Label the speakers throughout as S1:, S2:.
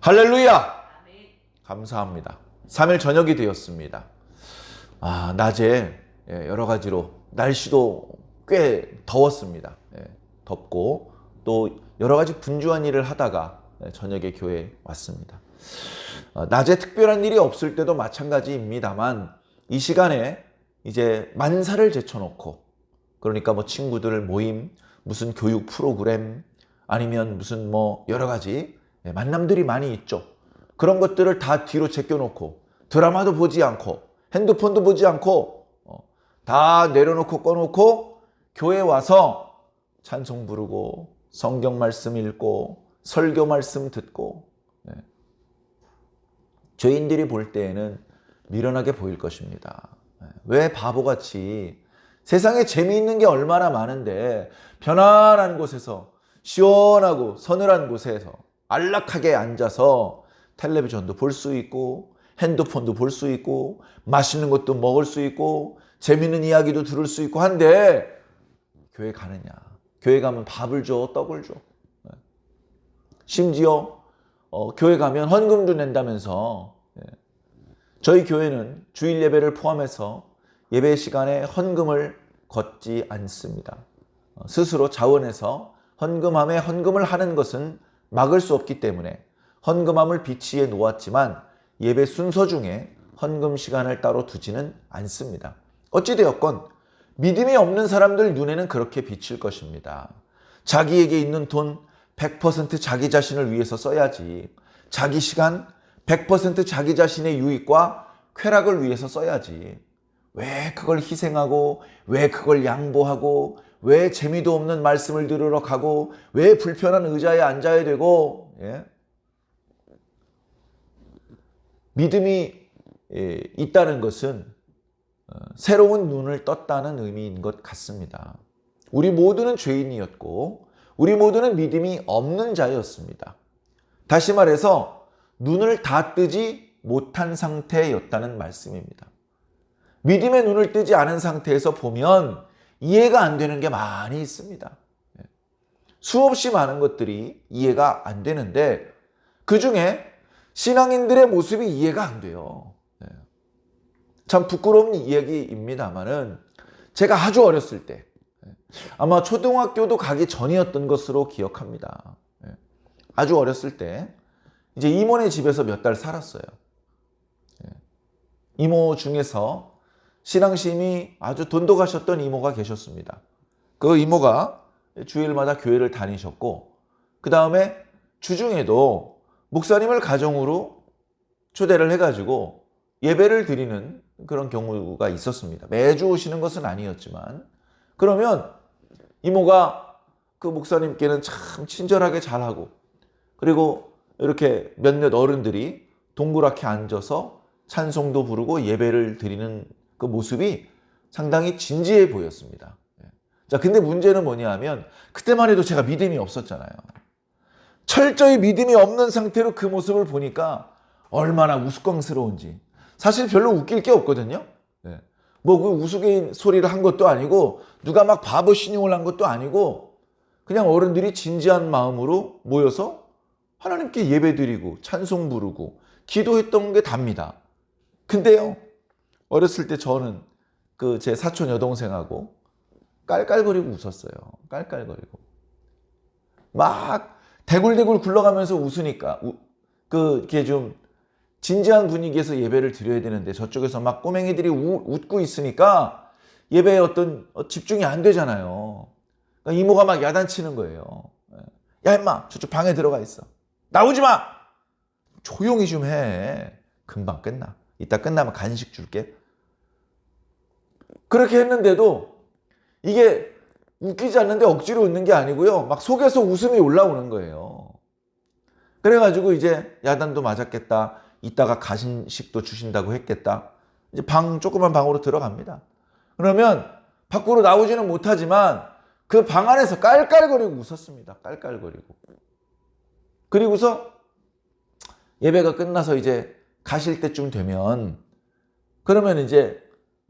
S1: 할렐루야! 감사합니다. 3일 저녁이 되었습니다. 낮에 여러 가지로 날씨도 꽤 더웠습니다. 덥고 또 여러 가지 분주한 일을 하다가 저녁에 교회에 왔습니다. 낮에 특별한 일이 없을 때도 마찬가지입니다만 이 시간에 이제 만사를 제쳐놓고, 그러니까 뭐 친구들 모임, 무슨 교육 프로그램, 아니면 무슨 뭐 여러 가지 만남들이 많이 있죠. 그런 것들을 다 뒤로 제껴놓고 드라마도 보지 않고 핸드폰도 보지 않고 다 내려놓고 꺼놓고 교회에 와서 찬송 부르고 성경 말씀 읽고 설교 말씀 듣고, 죄인들이 볼 때에는 미련하게 보일 것입니다. 왜 바보같이 세상에 재미있는 게 얼마나 많은데 편안한 곳에서 시원하고 서늘한 곳에서 안락하게 앉아서 텔레비전도 볼 수 있고 핸드폰도 볼 수 있고 맛있는 것도 먹을 수 있고 재미있는 이야기도 들을 수 있고 한데 교회 가느냐? 교회 가면 밥을 줘, 떡을 줘. 심지어 교회 가면 헌금도 낸다면서. 저희 교회는 주일 예배를 포함해서 예배 시간에 헌금을 걷지 않습니다. 스스로 자원해서 헌금함에 헌금을 하는 것은 막을 수 없기 때문에 헌금함을 비치해 놓았지만 예배 순서 중에 헌금 시간을 따로 두지는 않습니다. 어찌되었건 믿음이 없는 사람들 눈에는 그렇게 비칠 것입니다. 자기에게 있는 돈 100% 자기 자신을 위해서 써야지, 자기 시간 100% 자기 자신의 유익과 쾌락을 위해서 써야지, 왜 그걸 희생하고 왜 그걸 양보하고 왜 재미도 없는 말씀을 들으러 가고 왜 불편한 의자에 앉아야 되고. 믿음이 있다는 것은 새로운 눈을 떴다는 의미인 것 같습니다. 우리 모두는 죄인이었고 우리 모두는 믿음이 없는 자였습니다. 다시 말해서 눈을 다 뜨지 못한 상태였다는 말씀입니다. 믿음의 눈을 뜨지 않은 상태에서 보면 이해가 안 되는 게 많이 있습니다. 수없이 많은 것들이 이해가 안 되는데 그 중에 신앙인들의 모습이 이해가 안 돼요. 참 부끄러운 이야기입니다만은 제가 아주 어렸을 때, 아마 초등학교도 가기 전이었던 것으로 기억합니다. 아주 어렸을 때 이제 이모네 집에서 몇 달 살았어요. 이모 중에서 신앙심이 아주 돈독하셨던 이모가 계셨습니다. 그 이모가 주일마다 교회를 다니셨고 그 다음에 주중에도 목사님을 가정으로 초대를 해가지고 예배를 드리는 그런 경우가 있었습니다. 매주 오시는 것은 아니었지만, 그러면 이모가 그 목사님께는 참 친절하게 잘하고, 그리고 이렇게 몇몇 어른들이 동그랗게 앉아서 찬송도 부르고 예배를 드리는 그 모습이 상당히 진지해 보였습니다. 자, 근데 문제는 뭐냐 하면 그때만 해도 제가 믿음이 없었잖아요. 철저히 믿음이 없는 상태로 그 모습을 보니까 얼마나 우스꽝스러운지. 사실 별로 웃길 게 없거든요. 뭐 그 우스갯소리를 한 것도 아니고 누가 막 바보 신용을 한 것도 아니고 그냥 어른들이 진지한 마음으로 모여서 하나님께 예배드리고 찬송 부르고 기도했던 게 답니다. 근데요, 어렸을 때 저는 그 제 사촌 여동생하고 깔깔거리고 웃었어요. 깔깔거리고 막 대굴대굴 굴러가면서 웃으니까 그게 좀 진지한 분위기에서 예배를 드려야 되는데 저쪽에서 막 꼬맹이들이 웃고 있으니까 예배에 어떤 집중이 안 되잖아요. 그러니까 이모가 막 야단치는 거예요. 야 임마, 저쪽 방에 들어가 있어. 나오지 마. 조용히 좀 해. 금방 끝나. 이따 끝나면 간식 줄게. 그렇게 했는데도 이게 웃기지 않는데 억지로 웃는 게 아니고요, 막 속에서 웃음이 올라오는 거예요. 그래가지고 이제 야단도 맞았겠다, 이따가 간식도 주신다고 했겠다, 이제 조그만 방으로 들어갑니다. 그러면 밖으로 나오지는 못하지만 그 방 안에서 깔깔거리고 웃었습니다. 깔깔거리고. 그리고서 예배가 끝나서 이제 가실 때쯤 되면 그러면 이제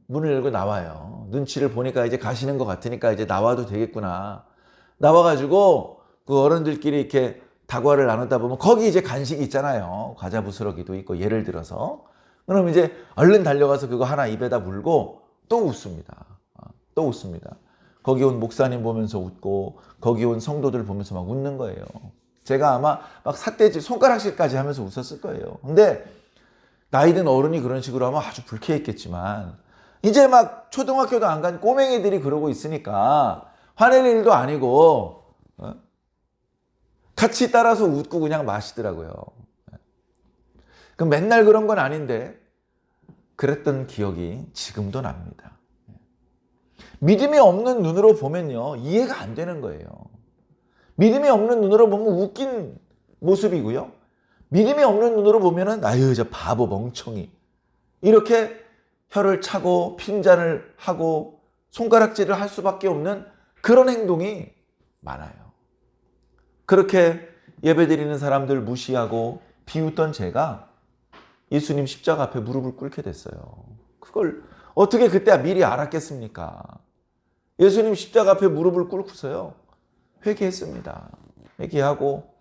S1: 문을 열고 나와요. 눈치를 보니까 이제 가시는 것 같으니까 이제 나와도 되겠구나. 나와가지고 그 어른들끼리 이렇게 다과를 나누다 보면 거기 이제 간식이 있잖아요. 과자 부스러기도 있고 예를 들어서. 그럼 이제 얼른 달려가서 그거 하나 입에다 물고 또 웃습니다. 또 웃습니다. 거기 온 목사님 보면서 웃고 거기 온 성도들 보면서 막 웃는 거예요. 제가 아마 막 삿대질 손가락질까지 하면서 웃었을 거예요. 근데 나이 든 어른이 그런 식으로 하면 아주 불쾌했겠지만 이제 막 초등학교도 안 간 꼬맹이들이 그러고 있으니까 화낼 일도 아니고 같이 따라서 웃고 그냥 마시더라고요. 그럼 맨날 그런 건 아닌데 그랬던 기억이 지금도 납니다. 믿음이 없는 눈으로 보면요, 이해가 안 되는 거예요. 믿음이 없는 눈으로 보면 웃긴 모습이고요. 믿음이 없는 눈으로 보면은 아유 저 바보 멍청이 이렇게 혀를 차고 핀잔을 하고 손가락질을 할 수밖에 없는 그런 행동이 많아요. 그렇게 예배드리는 사람들 무시하고 비웃던 제가 예수님 십자가 앞에 무릎을 꿇게 됐어요. 그걸 어떻게 그때 미리 알았겠습니까? 예수님 십자가 앞에 무릎을 꿇고서요 회개했습니다. 회개하고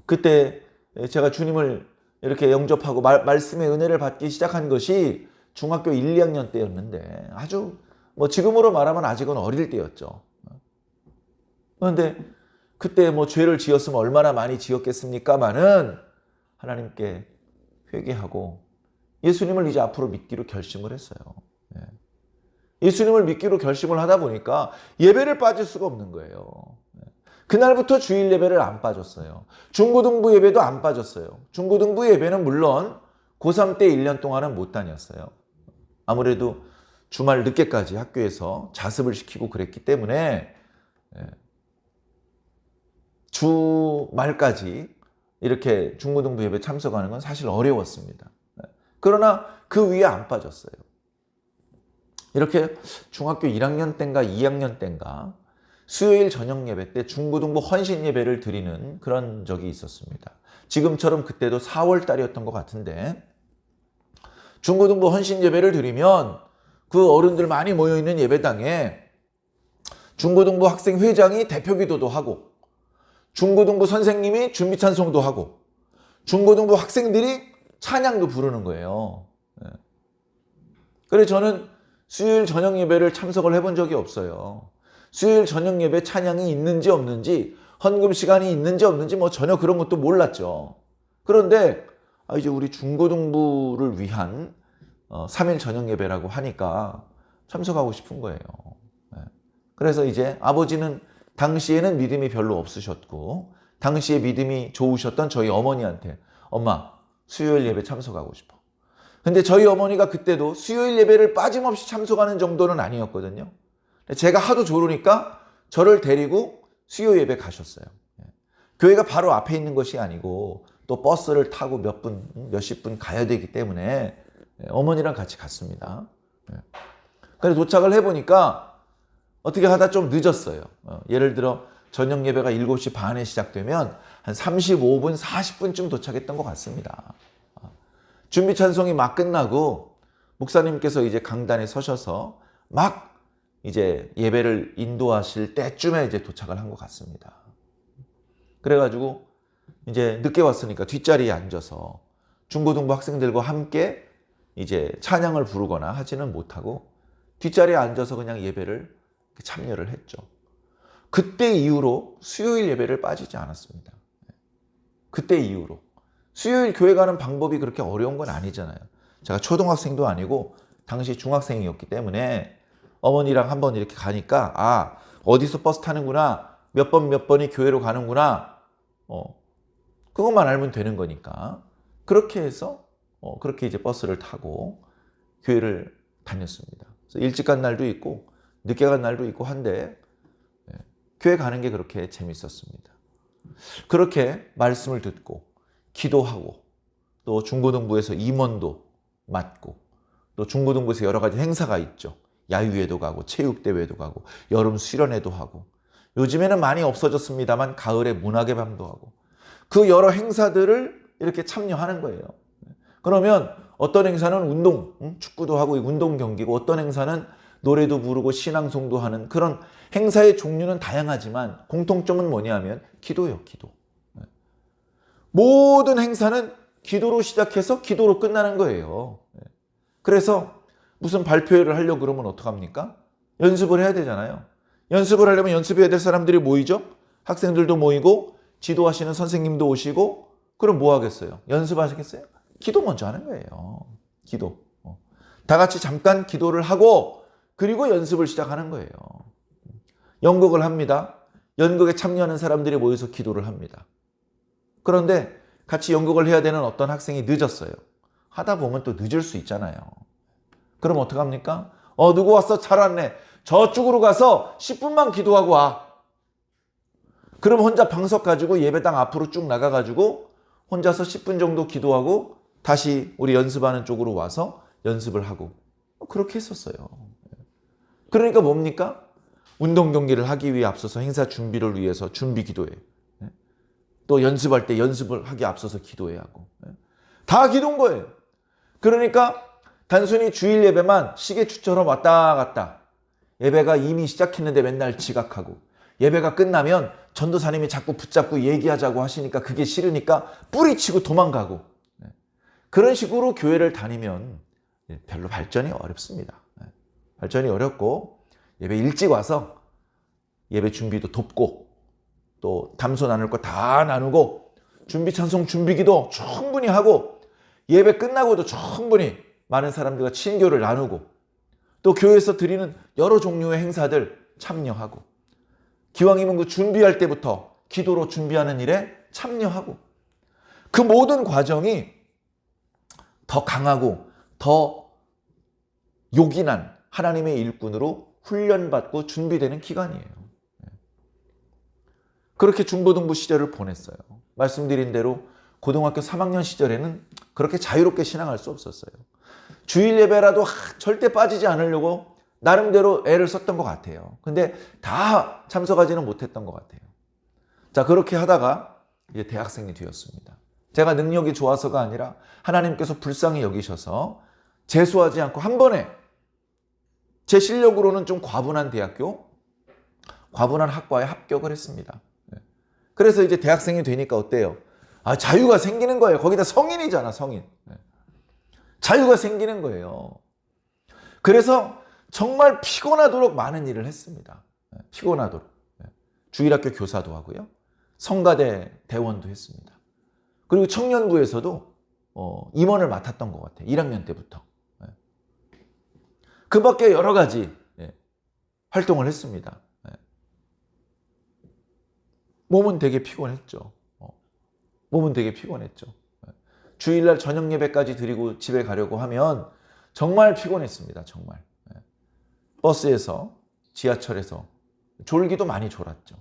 S1: 그때 제가 주님을 이렇게 영접하고 말씀의 은혜를 받기 시작한 것이 중학교 1, 2학년 때였는데 아주 뭐 지금으로 말하면 아직은 어릴 때였죠. 그런데 그때 뭐 죄를 지었으면 얼마나 많이 지었겠습니까마는 하나님께 회개하고 예수님을 이제 앞으로 믿기로 결심을 했어요. 예수님을 믿기로 결심을 하다 보니까 예배를 빠질 수가 없는 거예요. 그날부터 주일 예배를 안 빠졌어요. 중고등부 예배도 안 빠졌어요. 중고등부 예배는 물론 고3 때 1년 동안은 못 다녔어요. 아무래도 주말 늦게까지 학교에서 자습을 시키고 그랬기 때문에 주말까지 이렇게 중고등부 예배 참석하는 건 사실 어려웠습니다. 그러나 그 위에 안 빠졌어요. 이렇게 중학교 1학년 때인가 2학년 때인가 수요일 저녁 예배 때 중고등부 헌신 예배를 드리는 그런 적이 있었습니다. 지금처럼 그때도 4월 달이었던 것 같은데 중고등부 헌신 예배를 드리면 그 어른들 많이 모여있는 예배당에 중고등부 학생 회장이 대표 기도도 하고 중고등부 선생님이 준비 찬송도 하고 중고등부 학생들이 찬양도 부르는 거예요. 그래서 저는 수요일 저녁 예배를 참석을 해본 적이 없어요. 수요일 저녁 예배 찬양이 있는지 없는지 헌금 시간이 있는지 없는지 뭐 전혀 그런 것도 몰랐죠. 그런데 이제 우리 중고등부를 위한 3일 저녁 예배라고 하니까 참석하고 싶은 거예요. 그래서 이제 아버지는 당시에는 믿음이 별로 없으셨고 당시에 믿음이 좋으셨던 저희 어머니한테 엄마 수요일 예배 참석하고 싶어. 근데 저희 어머니가 그때도 수요일 예배를 빠짐없이 참석하는 정도는 아니었거든요. 제가 하도 조르니까 저를 데리고 수요 예배 가셨어요. 교회가 바로 앞에 있는 것이 아니고 또 버스를 타고 몇십 분 가야 되기 때문에 어머니랑 같이 갔습니다. 그래서 도착을 해보니까 어떻게 하다 좀 늦었어요. 예를 들어 저녁 예배가 7시 반에 시작되면 한 35분, 40분쯤 도착했던 것 같습니다. 준비 찬송이 막 끝나고 목사님께서 이제 강단에 서셔서 막 이제 예배를 인도하실 때쯤에 이제 도착을 한 것 같습니다. 그래가지고 이제 늦게 왔으니까 뒷자리에 앉아서 중고등부 학생들과 함께 이제 찬양을 부르거나 하지는 못하고 뒷자리에 앉아서 그냥 예배를 참여를 했죠. 그때 이후로 수요일 예배를 빠지지 않았습니다. 그때 이후로. 수요일 교회 가는 방법이 그렇게 어려운 건 아니잖아요. 제가 초등학생도 아니고 당시 중학생이었기 때문에 어머니랑 한번 이렇게 가니까 어디서 버스 타는구나, 몇 번이 교회로 가는구나, 그것만 알면 되는 거니까 그렇게 해서 그렇게 이제 버스를 타고 교회를 다녔습니다. 그래서 일찍 간 날도 있고 늦게 간 날도 있고 한데 교회 가는 게 그렇게 재밌었습니다. 그렇게 말씀을 듣고 기도하고 또 중고등부에서 임원도 맡고 또 중고등부에서 여러 가지 행사가 있죠. 야유회도 가고 체육대회도 가고 여름 수련회도 하고 요즘에는 많이 없어졌습니다만 가을에 문학의 밤도 하고 그 여러 행사들을 이렇게 참여하는 거예요. 그러면 어떤 행사는 운동, 축구도 하고 운동 경기고 어떤 행사는 노래도 부르고 신앙송도 하는 그런 행사의 종류는 다양하지만 공통점은 뭐냐면 기도예요. 기도. 모든 행사는 기도로 시작해서 기도로 끝나는 거예요. 그래서 무슨 발표회를 하려고 그러면 어떡합니까? 연습을 해야 되잖아요. 연습을 하려면 연습해야 될 사람들이 모이죠. 학생들도 모이고 지도하시는 선생님도 오시고, 그럼 뭐 하겠어요? 연습하시겠어요? 기도 먼저 하는 거예요. 기도. 다 같이 잠깐 기도를 하고 그리고 연습을 시작하는 거예요. 연극을 합니다. 연극에 참여하는 사람들이 모여서 기도를 합니다. 그런데 같이 연극을 해야 되는 어떤 학생이 늦었어요. 하다 보면 또 늦을 수 있잖아요. 그럼 어떡합니까? 누구 왔어? 잘 왔네. 저쪽으로 가서 10분만 기도하고 와. 그럼 혼자 방석 가지고 예배당 앞으로 쭉 나가가지고 혼자서 10분 정도 기도하고 다시 우리 연습하는 쪽으로 와서 연습을 하고, 그렇게 했었어요. 그러니까 뭡니까? 운동 경기를 하기 위해 앞서서 행사 준비를 위해서 준비 기도해. 또 연습할 때 연습을 하기 앞서서 기도해야 하고. 다 기도인 거예요. 그러니까 단순히 주일 예배만 시계추처럼 왔다 갔다. 예배가 이미 시작했는데 맨날 지각하고, 예배가 끝나면 전도사님이 자꾸 붙잡고 얘기하자고 하시니까 그게 싫으니까 뿌리치고 도망가고, 그런 식으로 교회를 다니면 별로 발전이 어렵습니다. 발전이 어렵고, 예배 일찍 와서 예배 준비도 돕고, 또 담소 나눌 거 다 나누고, 준비 찬송 준비기도 충분히 하고, 예배 끝나고도 충분히 많은 사람들과 친교를 나누고, 또 교회에서 드리는 여러 종류의 행사들 참여하고, 기왕이면 그 준비할 때부터 기도로 준비하는 일에 참여하고, 그 모든 과정이 더 강하고 더 요긴한 하나님의 일꾼으로 훈련받고 준비되는 기간이에요. 그렇게 중고등부 시절을 보냈어요. 말씀드린 대로 고등학교 3학년 시절에는 그렇게 자유롭게 신앙할 수 없었어요. 주일 예배라도 절대 빠지지 않으려고 나름대로 애를 썼던 것 같아요. 근데 다 참석하지는 못했던 것 같아요. 자, 그렇게 하다가 이제 대학생이 되었습니다. 제가 능력이 좋아서가 아니라 하나님께서 불쌍히 여기셔서 재수하지 않고 한 번에, 제 실력으로는 좀 과분한 대학교, 과분한 학과에 합격을 했습니다. 그래서 이제 대학생이 되니까 어때요? 자유가 생기는 거예요. 거기다 성인이잖아, 성인. 자유가 생기는 거예요. 그래서 정말 피곤하도록 많은 일을 했습니다. 피곤하도록. 주일학교 교사도 하고요. 성가대 대원도 했습니다. 그리고 청년부에서도 임원을 맡았던 것 같아요. 1학년 때부터. 그 밖에 여러 가지 활동을 했습니다. 몸은 되게 피곤했죠. 몸은 되게 피곤했죠. 주일날 저녁 예배까지 드리고 집에 가려고 하면 정말 피곤했습니다. 정말. 버스에서, 지하철에서 졸기도 많이 졸았죠.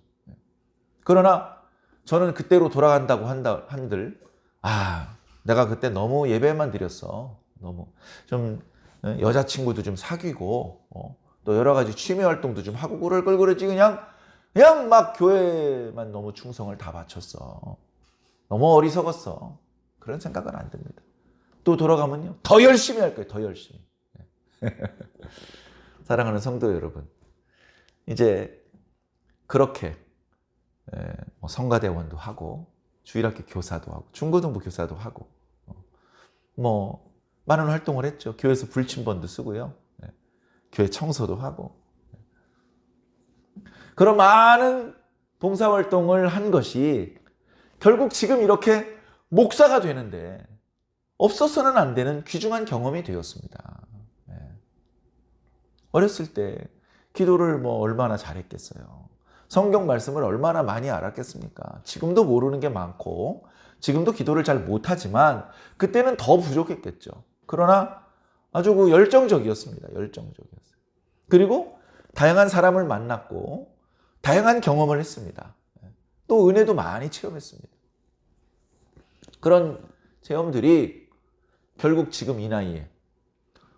S1: 그러나 저는 그때로 돌아간다고 한들, 내가 그때 너무 예배만 드렸어. 너무 좀 여자친구도 좀 사귀고, 또 여러 가지 취미 활동도 좀 하고 그럴 걸 그랬지. 그냥 막 교회만 너무 충성을 다 바쳤어. 너무 어리석었어. 그런 생각은 안 듭니다. 또 돌아가면요, 더 열심히 할 거예요. 더 열심히. 사랑하는 성도 여러분, 이제 그렇게 성가대원도 하고, 주일학교 교사도 하고, 중고등부 교사도 하고, 많은 활동을 했죠. 교회에서 불침번도 쓰고요. 교회 청소도 하고. 그런 많은 봉사활동을 한 것이 결국 지금 이렇게 목사가 되는데 없어서는 안 되는 귀중한 경험이 되었습니다. 어렸을 때 기도를 얼마나 잘했겠어요. 성경 말씀을 얼마나 많이 알았겠습니까? 지금도 모르는 게 많고, 지금도 기도를 잘 못하지만 그때는 더 부족했겠죠. 그러나 아주 열정적이었습니다. 열정적이었어요. 그리고 다양한 사람을 만났고 다양한 경험을 했습니다. 또 은혜도 많이 체험했습니다. 그런 체험들이 결국 지금 이 나이에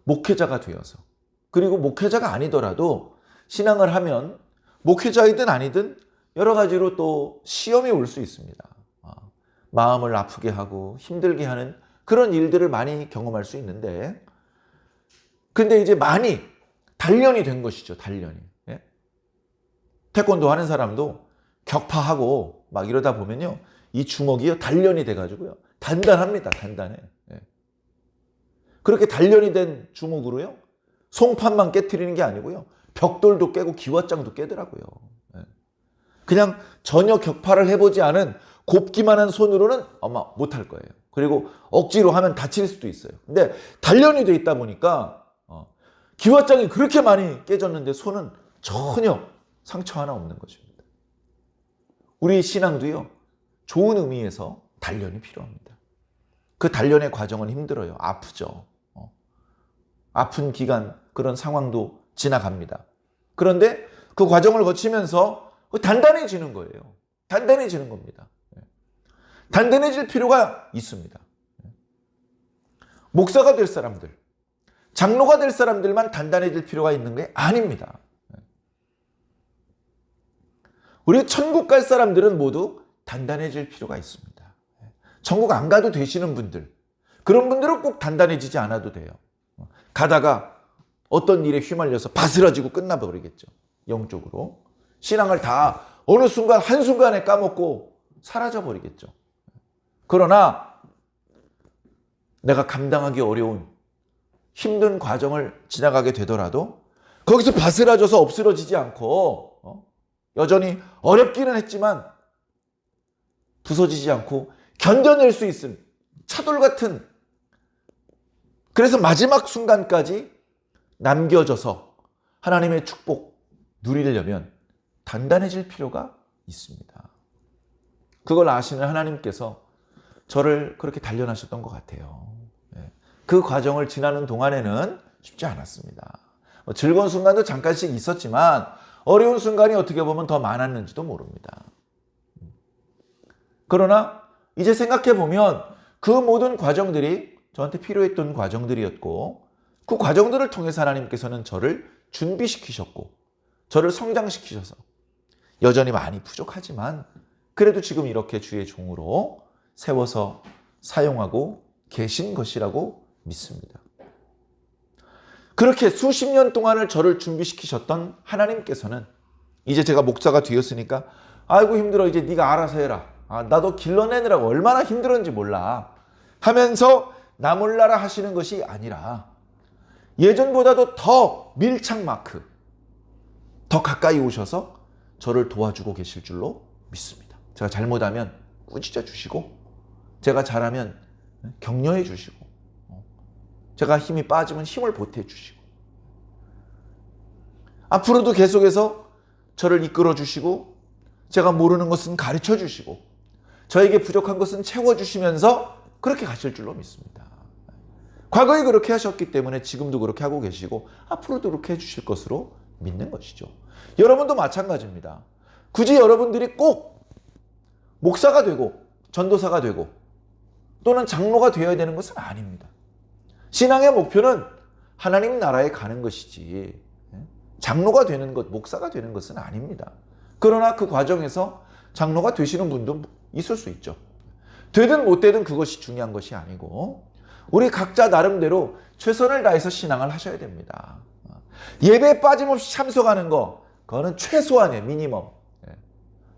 S1: 목회자가 되어서, 그리고 목회자가 아니더라도 신앙을 하면 목회자이든 아니든 여러 가지로 또 시험이 올 수 있습니다. 마음을 아프게 하고 힘들게 하는 그런 일들을 많이 경험할 수 있는데, 근데 이제 많이 단련이 된 것이죠. 단련이. 태권도 하는 사람도 격파하고 막 이러다 보면요, 이 주먹이요 단련이 돼가지고요 단단합니다. 단단해. 예. 그렇게 단련이 된 주먹으로요 송판만 깨트리는 게 아니고요 벽돌도 깨고 기왓장도 깨더라고요. 예. 그냥 전혀 격파를 해보지 않은 곱기만 한 손으로는 아마 못할 거예요. 그리고 억지로 하면 다칠 수도 있어요. 근데 단련이 돼 있다 보니까 기왓장이 그렇게 많이 깨졌는데 손은 전혀 상처 하나 없는 것입니다. 우리 신앙도요 좋은 의미에서 단련이 필요합니다. 그 단련의 과정은 힘들어요. 아프죠. 아픈 기간 그런 상황도 지나갑니다. 그런데 그 과정을 거치면서 단단해지는 거예요. 단단해지는 겁니다. 단단해질 필요가 있습니다. 목사가 될 사람들, 장로가 될 사람들만 단단해질 필요가 있는 게 아닙니다. 우리 천국 갈 사람들은 모두 단단해질 필요가 있습니다. 천국 안 가도 되시는 분들, 그런 분들은 꼭 단단해지지 않아도 돼요. 가다가 어떤 일에 휘말려서 바스라지고 끝나버리겠죠. 영적으로. 신앙을 다 어느 순간 한순간에 까먹고 사라져버리겠죠. 그러나 내가 감당하기 어려운 힘든 과정을 지나가게 되더라도 거기서 바스라져서 엎스러지지 않고 여전히 어렵기는 했지만 부서지지 않고 견뎌낼 수 있은 차돌 같은, 그래서 마지막 순간까지 남겨져서 하나님의 축복 누리려면 단단해질 필요가 있습니다. 그걸 아시는 하나님께서 저를 그렇게 단련하셨던 것 같아요. 그 과정을 지나는 동안에는 쉽지 않았습니다. 즐거운 순간도 잠깐씩 있었지만 어려운 순간이 어떻게 보면 더 많았는지도 모릅니다. 그러나 이제 생각해보면 그 모든 과정들이 저한테 필요했던 과정들이었고 그 과정들을 통해서 하나님께서는 저를 준비시키셨고 저를 성장시키셔서 여전히 많이 부족하지만 그래도 지금 이렇게 주의 종으로 세워서 사용하고 계신 것이라고 믿습니다. 그렇게 수십 년 동안을 저를 준비시키셨던 하나님께서는 이제 제가 목사가 되었으니까 아이고 힘들어 이제 네가 알아서 해라. 나도 길러내느라고 얼마나 힘들었는지 몰라 하면서 나 몰라라 하시는 것이 아니라 예전보다도 더 밀착 마크, 더 가까이 오셔서 저를 도와주고 계실 줄로 믿습니다. 제가 잘못하면 꾸짖어 주시고 제가 잘하면 격려해 주시고 제가 힘이 빠지면 힘을 보태 주시고 앞으로도 계속해서 저를 이끌어 주시고 제가 모르는 것은 가르쳐 주시고 저에게 부족한 것은 채워주시면서 그렇게 가실 줄로 믿습니다. 과거에 그렇게 하셨기 때문에 지금도 그렇게 하고 계시고 앞으로도 그렇게 해주실 것으로 믿는 것이죠. 여러분도 마찬가지입니다. 굳이 여러분들이 꼭 목사가 되고 전도사가 되고 또는 장로가 되어야 되는 것은 아닙니다. 신앙의 목표는 하나님 나라에 가는 것이지 장로가 되는 것, 목사가 되는 것은 아닙니다. 그러나 그 과정에서 장로가 되시는 분도 있을 수 있죠. 되든 못 되든 그것이 중요한 것이 아니고 우리 각자 나름대로 최선을 다해서 신앙을 하셔야 됩니다. 예배에 빠짐없이 참석하는 거, 그거는 최소한의 미니멈.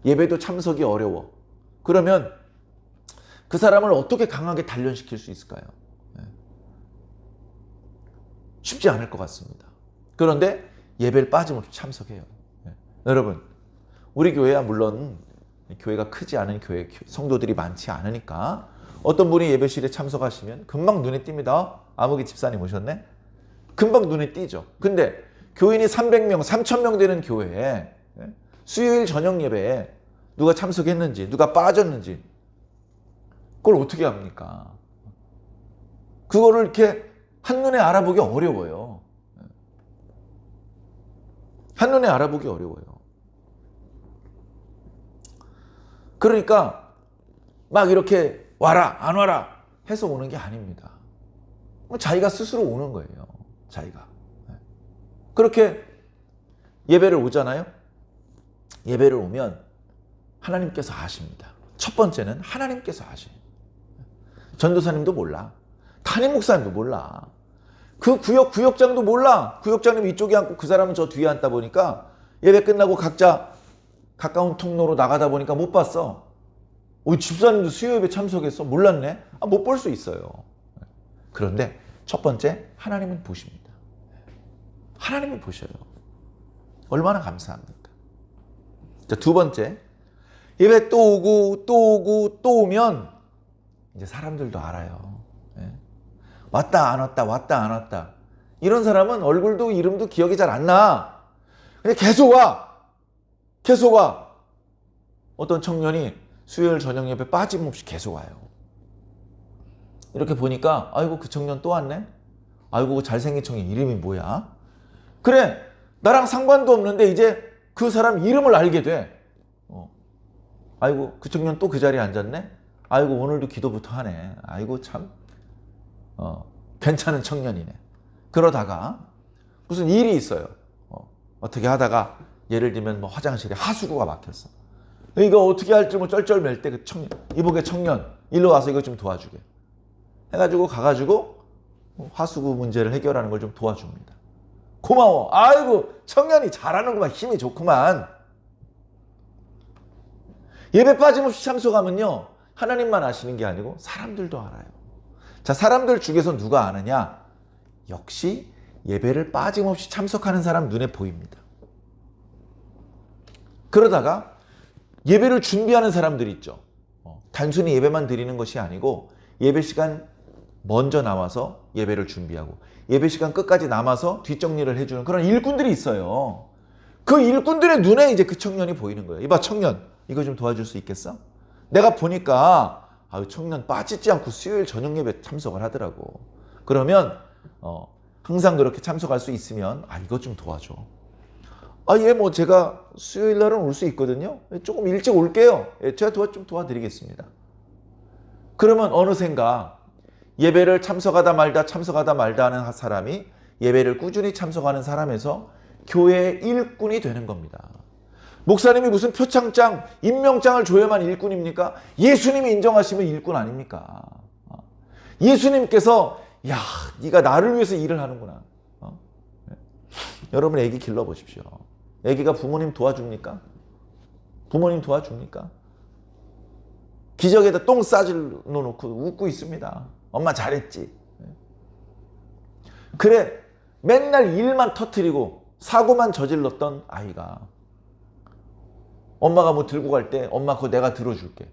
S1: 예배도 참석이 어려워. 그러면 그 사람을 어떻게 강하게 단련시킬 수 있을까요? 쉽지 않을 것 같습니다. 그런데 예배를 빠짐없이 참석해요. 여러분, 우리 교회야 물론 교회가 크지 않은 교회 성도들이 많지 않으니까 어떤 분이 예배실에 참석하시면 금방 눈에 띕니다. 아무개 집사님 오셨네? 금방 눈에 띄죠. 근데 교인이 300명, 3000명 되는 교회에 수요일 저녁 예배에 누가 참석했는지, 누가 빠졌는지 그걸 어떻게 합니까? 그거를 이렇게 한눈에 알아보기 어려워요. 한눈에 알아보기 어려워요. 그러니까 막 이렇게 와라 안 와라 해서 오는 게 아닙니다. 자기가 스스로 오는 거예요. 자기가. 그렇게 예배를 오잖아요. 예배를 오면 하나님께서 아십니다. 첫 번째는 하나님께서 아셔요. 전도사님도 몰라. 담임 목사님도 몰라. 그 구역장도 몰라. 구역장님 이쪽에 앉고 그 사람은 저 뒤에 앉다 보니까 예배 끝나고 각자 가까운 통로로 나가다 보니까 못 봤어. 집사님도 수요예배 참석했어? 몰랐네? 못 볼 수 있어요. 그런데 첫 번째, 하나님은 보십니다. 하나님은 보셔요. 얼마나 감사합니까? 자, 두 번째, 예배 또 오고 또 오고 또 오면 이제 사람들도 알아요. 왔다 안 왔다 왔다 안 왔다. 이런 사람은 얼굴도 이름도 기억이 잘 안 나. 근데 계속 와. 계속 와. 어떤 청년이 수요일 저녁 예배 빠짐없이 계속 와요. 이렇게 보니까 아이고 그 청년 또 왔네. 아이고 그 잘생긴 청년 이름이 뭐야? 그래, 나랑 상관도 없는데 이제 그 사람 이름을 알게 돼. 아이고 그 청년 또 그 자리에 앉았네. 아이고 오늘도 기도부터 하네. 아이고 참 괜찮은 청년이네. 그러다가 무슨 일이 있어요. 어떻게 하다가 예를 들면 뭐 화장실에 하수구가 막혔어. 이거 어떻게 할지 뭐 쩔쩔맬 때 그 청년, 이복의 청년 일로 와서 이거 좀 도와주게 해가지고 가가지고 하수구 문제를 해결하는 걸 좀 도와줍니다. 고마워. 아이고 청년이 잘하는구만. 힘이 좋구만. 예배 빠짐없이 참석하면요, 하나님만 아시는 게 아니고 사람들도 알아요. 자, 사람들 중에서 누가 아느냐? 역시 예배를 빠짐없이 참석하는 사람 눈에 보입니다. 그러다가 예배를 준비하는 사람들 있죠. 단순히 예배만 드리는 것이 아니고 예배 시간 먼저 나와서 예배를 준비하고 예배 시간 끝까지 남아서 뒷정리를 해주는 그런 일꾼들이 있어요. 그 일꾼들의 눈에 이제 그 청년이 보이는 거예요. 이봐 청년, 이거 좀 도와줄 수 있겠어? 내가 보니까 청년 빠지지 않고 수요일 저녁 예배 참석을 하더라고. 그러면 항상 그렇게 참석할 수 있으면 이거 좀 도와줘. 예, 뭐 제가 수요일 날은 올 수 있거든요. 조금 일찍 올게요. 제가 좀 도와드리겠습니다. 그러면 어느샌가 예배를 참석하다 말다 하는 사람이 예배를 꾸준히 참석하는 사람에서 교회의 일꾼이 되는 겁니다. 목사님이 무슨 표창장, 임명장을 줘야만 일꾼입니까? 예수님이 인정하시면 일꾼 아닙니까? 예수님께서 야, 네가 나를 위해서 일을 하는구나. 여러분 애기 길러보십시오. 애기가 부모님 도와줍니까? 부모님 도와줍니까? 기저귀에다 똥 싸질러 놓고 웃고 있습니다. 엄마 잘했지. 그래, 맨날 일만 터뜨리고 사고만 저질렀던 아이가 엄마가 뭐 들고 갈 때 엄마 그거 내가 들어줄게.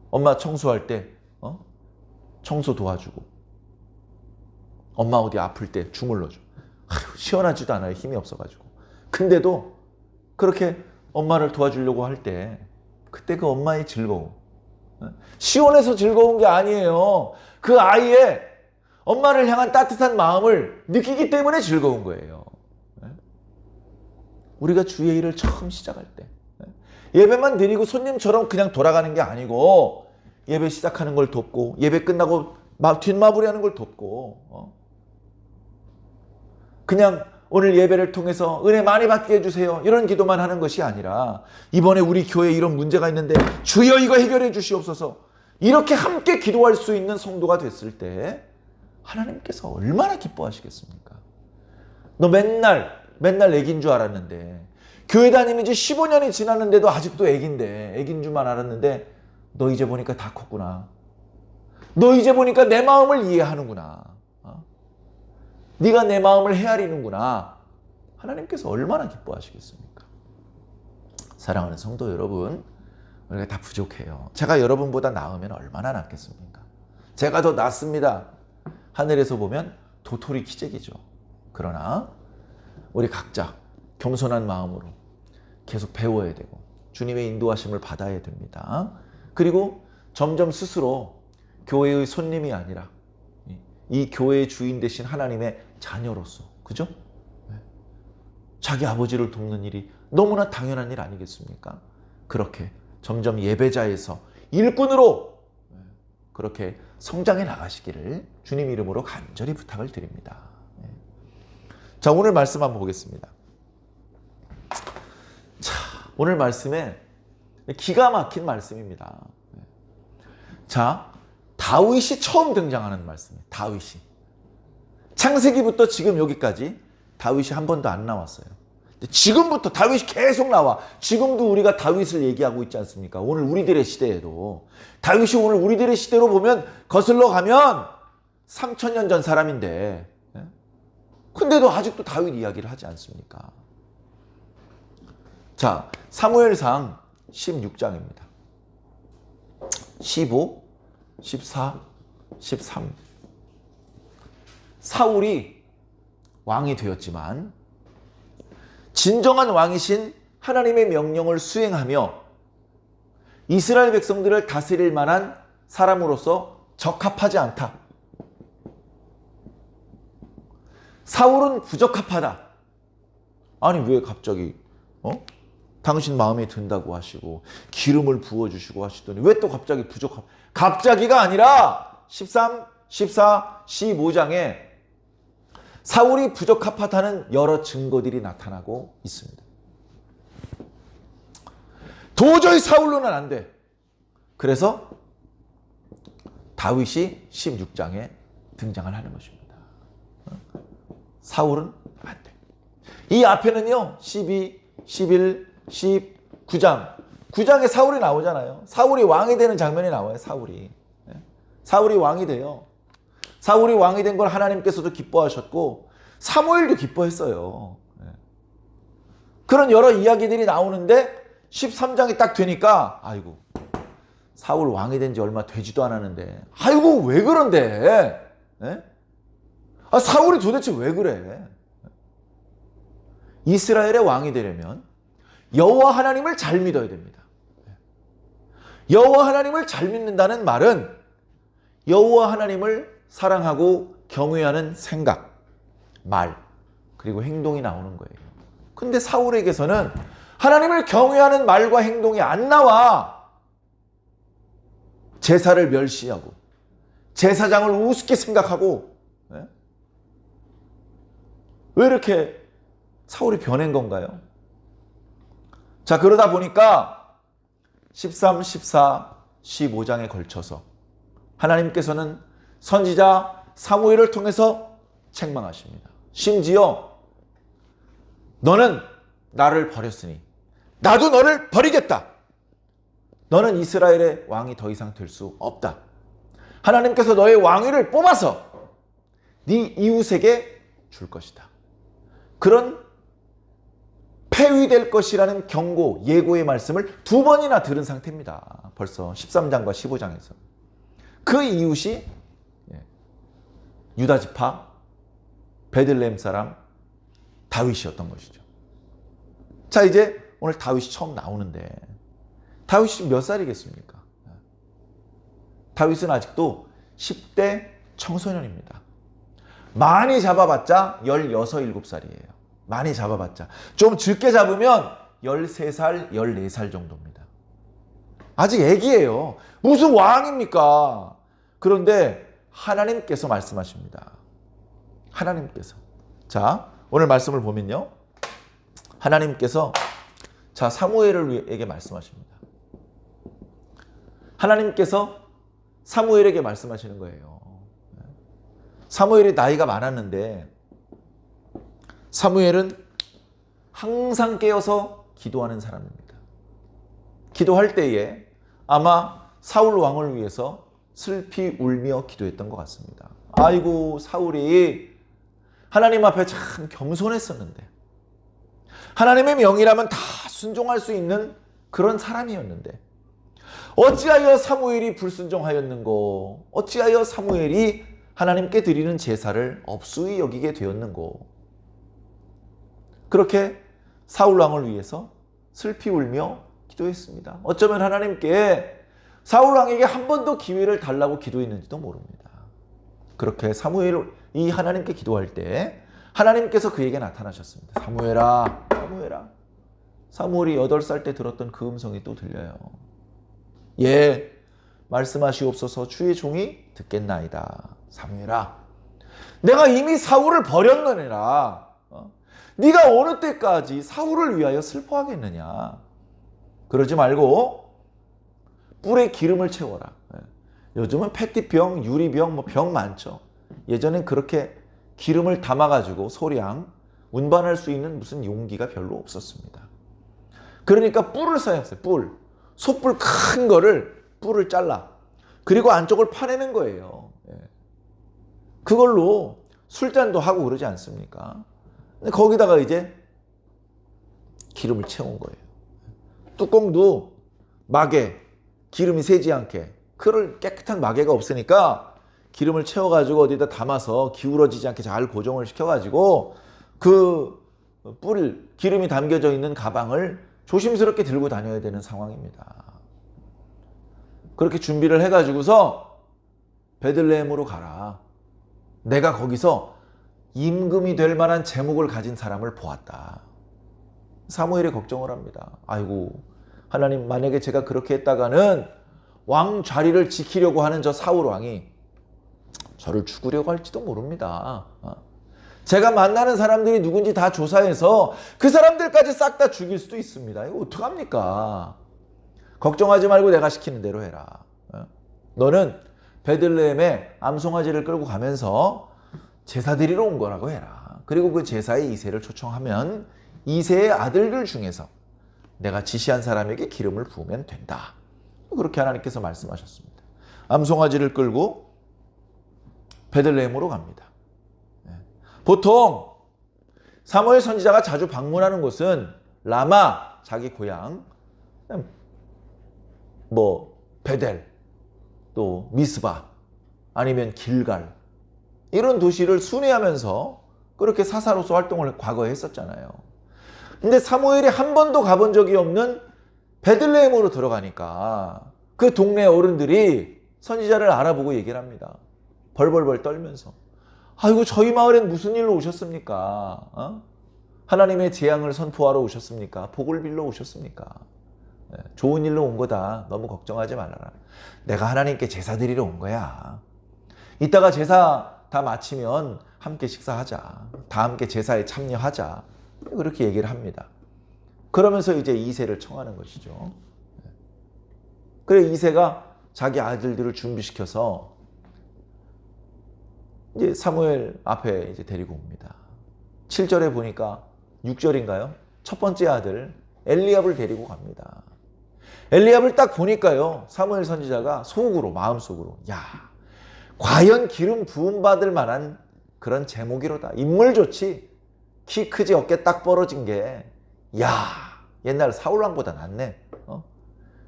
S1: 엄마 청소할 때 청소 도와주고 엄마 어디 아플 때 주물러줘. 시원하지도 않아요. 힘이 없어가지고. 근데도 그렇게 엄마를 도와주려고 할 때 그때 그 엄마의 즐거움, 시원해서 즐거운 게 아니에요. 그 아이의 엄마를 향한 따뜻한 마음을 느끼기 때문에 즐거운 거예요. 우리가 주의 일을 처음 시작할 때 예배만 드리고 손님처럼 그냥 돌아가는 게 아니고 예배 시작하는 걸 돕고 예배 끝나고 뒷마무리하는 걸 돕고 그냥 오늘 예배를 통해서 은혜 많이 받게 해주세요 이런 기도만 하는 것이 아니라 이번에 우리 교회에 이런 문제가 있는데 주여 이거 해결해 주시옵소서 이렇게 함께 기도할 수 있는 성도가 됐을 때 하나님께서 얼마나 기뻐하시겠습니까? 너 맨날 애기인 줄 알았는데 교회 다니는 지 15년이 지났는데도 아직도 애기인 줄만 알았는데 너 이제 보니까 다 컸구나. 너 이제 보니까 내 마음을 이해하는구나. 네가 내 마음을 헤아리는구나. 하나님께서 얼마나 기뻐하시겠습니까? 사랑하는 성도 여러분, 우리가 다 부족해요. 제가 여러분보다 나으면 얼마나 낫겠습니까? 제가 더 낫습니다. 하늘에서 보면 도토리 키재기죠. 그러나 우리 각자 겸손한 마음으로 계속 배워야 되고 주님의 인도하심을 받아야 됩니다. 그리고 점점 스스로 교회의 손님이 아니라 이 교회의 주인 되신 하나님의 자녀로서, 그죠? 자기 아버지를 돕는 일이 너무나 당연한 일 아니겠습니까? 그렇게 점점 예배자에서 일꾼으로 그렇게 성장해 나가시기를 주님 이름으로 간절히 부탁을 드립니다. 자, 오늘 말씀 한번 보겠습니다. 자, 오늘 말씀에 기가 막힌 말씀입니다. 자, 다윗이 처음 등장하는 말씀이에요. 다윗이. 창세기부터 지금 여기까지 다윗이 한 번도 안 나왔어요. 지금부터 다윗이 계속 나와. 지금도 우리가 다윗을 얘기하고 있지 않습니까? 오늘 우리들의 시대에도. 다윗이 오늘 우리들의 시대로 보면 거슬러 가면 3000년 전 사람인데, 근데도 아직도 다윗 이야기를 하지 않습니까? 자, 사무엘상 16장입니다. 15, 14, 13. 사울이 왕이 되었지만 진정한 왕이신 하나님의 명령을 수행하며 이스라엘 백성들을 다스릴 만한 사람으로서 적합하지 않다. 사울은 부적합하다. 아니 왜 갑자기 당신 마음에 든다고 하시고 기름을 부어주시고 하시더니 왜 또 갑자기 갑자기가 아니라 13, 14, 15장에 사울이 부적합하다는 여러 증거들이 나타나고 있습니다. 도저히 사울로는 안 돼. 그래서 다윗이 16장에 등장을 하는 것입니다. 사울은 안 돼. 이 앞에는요, 12, 11, 19장. 9장에 사울이 나오잖아요. 사울이 왕이 되는 장면이 나와요, 사울이. 사울이 왕이 돼요. 사울이 왕이 된 걸 하나님께서도 기뻐하셨고 사무엘도 기뻐했어요. 그런 여러 이야기들이 나오는데 13장이 딱 되니까 아이고 사울 왕이 된 지 얼마 되지도 않았는데 아이고 왜 그런데? 사울이 도대체 왜 그래? 이스라엘의 왕이 되려면 여호와 하나님을 잘 믿어야 됩니다. 여호와 하나님을 잘 믿는다는 말은 여호와 하나님을 사랑하고 경외하는 생각, 말, 그리고 행동이 나오는 거예요. 근데 사울에게서는 하나님을 경외하는 말과 행동이 안 나와. 제사를 멸시하고 제사장을 우습게 생각하고 왜 이렇게 사울이 변한 건가요? 자, 그러다 보니까 13, 14, 15장에 걸쳐서 하나님께서는 선지자 사무엘을 통해서 책망하십니다. 심지어 너는 나를 버렸으니 나도 너를 버리겠다. 너는 이스라엘의 왕이 더 이상 될 수 없다. 하나님께서 너의 왕위를 뽑아서 네 이웃에게 줄 것이다. 그런 폐위될 것이라는 경고, 예고의 말씀을 2번이나 들은 상태입니다. 벌써 13장과 15장에서. 그 이웃이 유다 지파 베들레헴 사람 다윗이었던 것이죠. 자, 이제 오늘 다윗이 처음 나오는데 다윗이 몇 살이겠습니까? 다윗은 아직도 10대 청소년입니다. 많이 잡아봤자 16, 17살이에요. 많이 잡아봤자. 좀 적게 잡으면 13살, 14살 정도입니다. 아직 애기예요. 무슨 왕입니까? 그런데 하나님께서 말씀하십니다. 하나님께서. 자, 오늘 말씀을 보면요. 하나님께서 사무엘에게 말씀하십니다. 하나님께서 사무엘에게 말씀하시는 거예요. 사무엘이 나이가 많았는데 사무엘은 항상 깨어서 기도하는 사람입니다. 기도할 때에 아마 사울 왕을 위해서 슬피 울며 기도했던 것 같습니다. 아이고 사울이 하나님 앞에 참 겸손했었는데 하나님의 명이라면 다 순종할 수 있는 그런 사람이었는데 어찌하여 사무엘이 불순종하였는고, 어찌하여 사무엘이 하나님께 드리는 제사를 업수히 여기게 되었는고. 그렇게 사울 왕을 위해서 슬피 울며 기도했습니다. 어쩌면 하나님께 사울 왕에게 한 번 더 기회를 달라고 기도했는지도 모릅니다. 그렇게 사무엘이 하나님께 기도할 때 하나님께서 그에게 나타나셨습니다. 사무엘아, 사무엘아. 사무엘이 8살 때 들었던 그 음성이 또 들려요. 예, 말씀하시옵소서. 주의 종이 듣겠나이다. 사무엘아, 내가 이미 사울을 버렸느니라. 네가 어느 때까지 사울을 위하여 슬퍼하겠느냐. 그러지 말고 뿔에 기름을 채워라. 요즘은 페티병, 유리병, 병 많죠. 예전엔 그렇게 기름을 담아가지고 소량 운반할 수 있는 무슨 용기가 별로 없었습니다. 그러니까 뿔을 써야 했어요. 뿔. 솥불 큰 거를 뿔을 잘라. 그리고 안쪽을 파내는 거예요. 그걸로 술잔도 하고 그러지 않습니까? 근데 거기다가 이제 기름을 채운 거예요. 뚜껑도 마개, 기름이 새지 않게. 그럴 깨끗한 마개가 없으니까 기름을 채워가지고 어디다 담아서 기울어지지 않게 잘 고정을 시켜가지고 그 뿔, 기름이 담겨져 있는 가방을 조심스럽게 들고 다녀야 되는 상황입니다. 그렇게 준비를 해가지고서 베들레헴으로 가라. 내가 거기서 임금이 될 만한 제목을 가진 사람을 보았다. 사무엘이 걱정을 합니다. 아이고, 하나님, 만약에 제가 그렇게 했다가는 왕 자리를 지키려고 하는 저 사울 왕이 저를 죽으려고 할지도 모릅니다. 제가 만나는 사람들이 누군지 다 조사해서 그 사람들까지 싹 다 죽일 수도 있습니다. 이거 어떡합니까? 걱정하지 말고 내가 시키는 대로 해라. 너는 베들레헴에 암송아지를 끌고 가면서 제사 드리러 온 거라고 해라. 그리고 그 제사에 이새를 초청하면 이새의 아들들 중에서 내가 지시한 사람에게 기름을 부으면 된다. 그렇게 하나님께서 말씀하셨습니다. 암송아지를 끌고 베들레헴으로 갑니다. 보통 사무엘 선지자가 자주 방문하는 곳은 라마, 자기 고향, 베델, 또 미스바, 아니면 길갈, 이런 도시를 순회하면서 그렇게 사사로서 활동을 과거에 했었잖아요. 근데 사무엘이 한 번도 가본 적이 없는 베들레헴으로 들어가니까 그 동네 어른들이 선지자를 알아보고 얘기를 합니다. 벌벌벌 떨면서. 아이고, 저희 마을엔 무슨 일로 오셨습니까? 하나님의 재앙을 선포하러 오셨습니까? 복을 빌러 오셨습니까? 좋은 일로 온 거다. 너무 걱정하지 말아라. 내가 하나님께 제사 드리러 온 거야. 이따가 제사 다 마치면 함께 식사하자. 다 함께 제사에 참여하자. 그렇게 얘기를 합니다. 그러면서 이제 이새를 청하는 것이죠. 그래, 이새가 자기 아들들을 준비시켜서 이제 사무엘 앞에 이제 데리고 옵니다. 7절에 보니까 6절인가요? 첫 번째 아들 엘리압을 데리고 갑니다. 엘리압을 딱 보니까요, 사무엘 선지자가 속으로, 마음속으로, 야, 과연 기름 부음 받을 만한 그런 제목이로다. 인물 좋지. 키 크지, 어깨 딱 벌어진 게, 야, 옛날 사울왕보다 낫네.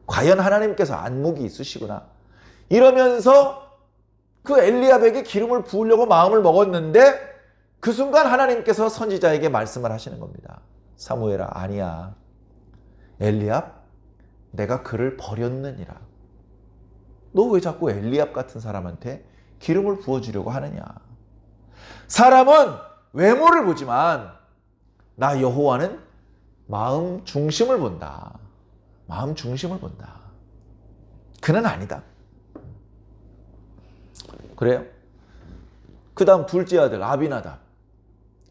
S1: 과연 하나님께서 안목이 있으시구나. 이러면서 그 엘리압에게 기름을 부으려고 마음을 먹었는데 그 순간 하나님께서 선지자에게 말씀을 하시는 겁니다. 사무엘아, 아니야. 엘리압, 내가 그를 버렸느니라. 너 왜 자꾸 엘리압 같은 사람한테 기름을 부어주려고 하느냐. 사람은 외모를 보지만 나 여호와는 마음 중심을 본다. 마음 중심을 본다. 그는 아니다. 그래요? 그 다음 둘째 아들 아비나답.